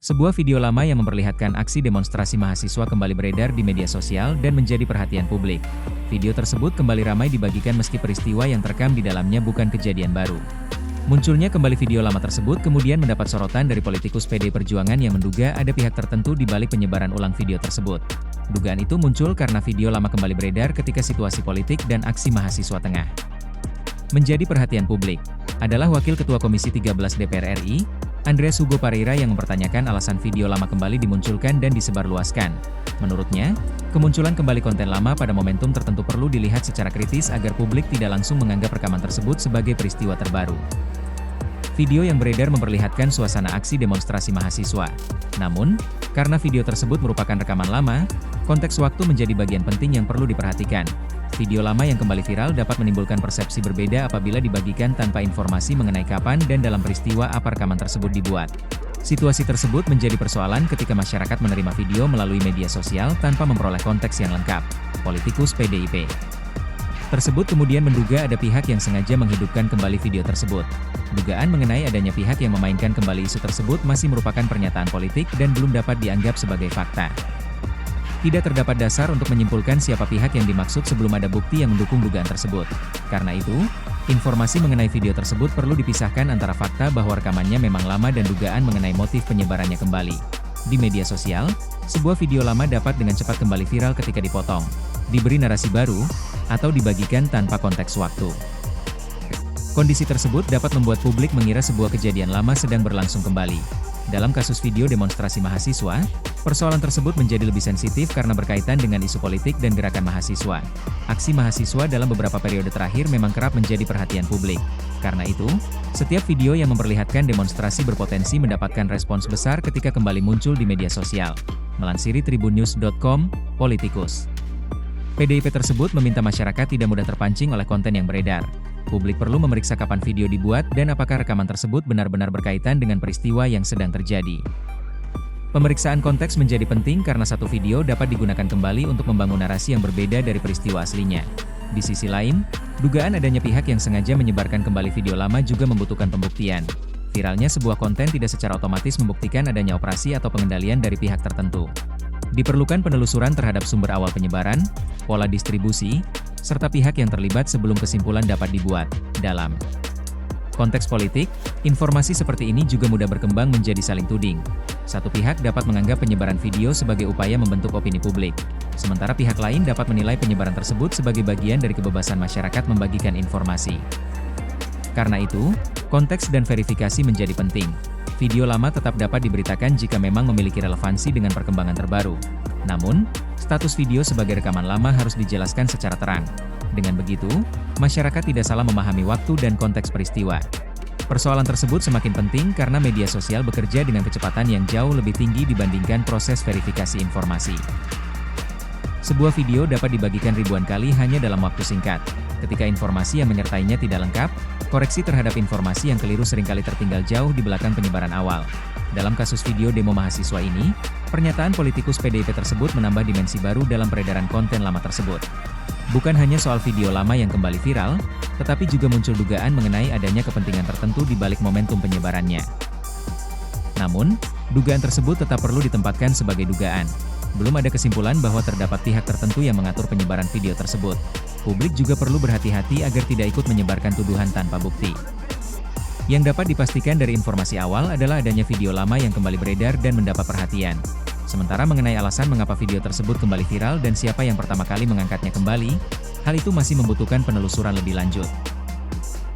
Sebuah video lama yang memperlihatkan aksi demonstrasi mahasiswa kembali beredar di media sosial dan menjadi perhatian publik. Video tersebut kembali ramai dibagikan meski peristiwa yang terekam di dalamnya bukan kejadian baru. Munculnya kembali video lama tersebut kemudian mendapat sorotan dari politikus PD Perjuangan yang menduga ada pihak tertentu di balik penyebaran ulang video tersebut. Dugaan itu muncul karena video lama kembali beredar ketika situasi politik dan aksi mahasiswa tengah menjadi perhatian publik. Adalah Wakil Ketua Komisi 13 DPR RI, Andreas Hugo Pareira yang mempertanyakan alasan video lama kembali dimunculkan dan disebarluaskan. Menurutnya, kemunculan kembali konten lama pada momentum tertentu perlu dilihat secara kritis agar publik tidak langsung menganggap rekaman tersebut sebagai peristiwa terbaru. Video yang beredar memperlihatkan suasana aksi demonstrasi mahasiswa. Namun, karena video tersebut merupakan rekaman lama, konteks waktu menjadi bagian penting yang perlu diperhatikan. Video lama yang kembali viral dapat menimbulkan persepsi berbeda apabila dibagikan tanpa informasi mengenai kapan dan dalam peristiwa apa rekaman tersebut dibuat. Situasi tersebut menjadi persoalan ketika masyarakat menerima video melalui media sosial tanpa memperoleh konteks yang lengkap. Politikus PDIP tersebut kemudian menduga ada pihak yang sengaja menghidupkan kembali video tersebut. Dugaan mengenai adanya pihak yang memainkan kembali isu tersebut masih merupakan pernyataan politik dan belum dapat dianggap sebagai fakta. Tidak terdapat dasar untuk menyimpulkan siapa pihak yang dimaksud sebelum ada bukti yang mendukung dugaan tersebut. Karena itu, informasi mengenai video tersebut perlu dipisahkan antara fakta bahwa rekamannya memang lama dan dugaan mengenai motif penyebarannya kembali. Di media sosial, sebuah video lama dapat dengan cepat kembali viral ketika dipotong, diberi narasi baru, atau dibagikan tanpa konteks waktu. Kondisi tersebut dapat membuat publik mengira sebuah kejadian lama sedang berlangsung kembali. Dalam kasus video demonstrasi mahasiswa, persoalan tersebut menjadi lebih sensitif karena berkaitan dengan isu politik dan gerakan mahasiswa. Aksi mahasiswa dalam beberapa periode terakhir memang kerap menjadi perhatian publik. Karena itu, setiap video yang memperlihatkan demonstrasi berpotensi mendapatkan respons besar ketika kembali muncul di media sosial. Melansiri tribunnews.com, Politikus PDIP tersebut meminta masyarakat tidak mudah terpancing oleh konten yang beredar. Publik perlu memeriksa kapan video dibuat dan apakah rekaman tersebut benar-benar berkaitan dengan peristiwa yang sedang terjadi. Pemeriksaan konteks menjadi penting karena satu video dapat digunakan kembali untuk membangun narasi yang berbeda dari peristiwa aslinya. Di sisi lain, dugaan adanya pihak yang sengaja menyebarkan kembali video lama juga membutuhkan pembuktian. Viralnya sebuah konten tidak secara otomatis membuktikan adanya operasi atau pengendalian dari pihak tertentu. Diperlukan penelusuran terhadap sumber awal penyebaran, pola distribusi, serta pihak yang terlibat sebelum kesimpulan dapat dibuat. Dalam konteks politik, informasi seperti ini juga mudah berkembang menjadi saling tuding. Satu pihak dapat menganggap penyebaran video sebagai upaya membentuk opini publik, sementara pihak lain dapat menilai penyebaran tersebut sebagai bagian dari kebebasan masyarakat membagikan informasi. Karena itu, konteks dan verifikasi menjadi penting. Video lama tetap dapat diberitakan jika memang memiliki relevansi dengan perkembangan terbaru. Namun, status video sebagai rekaman lama harus dijelaskan secara terang. Dengan begitu, masyarakat tidak salah memahami waktu dan konteks peristiwa. Persoalan tersebut semakin penting karena media sosial bekerja dengan kecepatan yang jauh lebih tinggi dibandingkan proses verifikasi informasi. Sebuah video dapat dibagikan ribuan kali hanya dalam waktu singkat. Ketika informasi yang menyertainya tidak lengkap, koreksi terhadap informasi yang keliru seringkali tertinggal jauh di belakang penyebaran awal. Dalam kasus video demo mahasiswa ini, pernyataan politikus PDIP tersebut menambah dimensi baru dalam peredaran konten lama tersebut. Bukan hanya soal video lama yang kembali viral, tetapi juga muncul dugaan mengenai adanya kepentingan tertentu di balik momentum penyebarannya. Namun, dugaan tersebut tetap perlu ditempatkan sebagai dugaan. Belum ada kesimpulan bahwa terdapat pihak tertentu yang mengatur penyebaran video tersebut. Publik juga perlu berhati-hati agar tidak ikut menyebarkan tuduhan tanpa bukti. Yang dapat dipastikan dari informasi awal adalah adanya video lama yang kembali beredar dan mendapat perhatian. Sementara mengenai alasan mengapa video tersebut kembali viral dan siapa yang pertama kali mengangkatnya kembali, hal itu masih membutuhkan penelusuran lebih lanjut.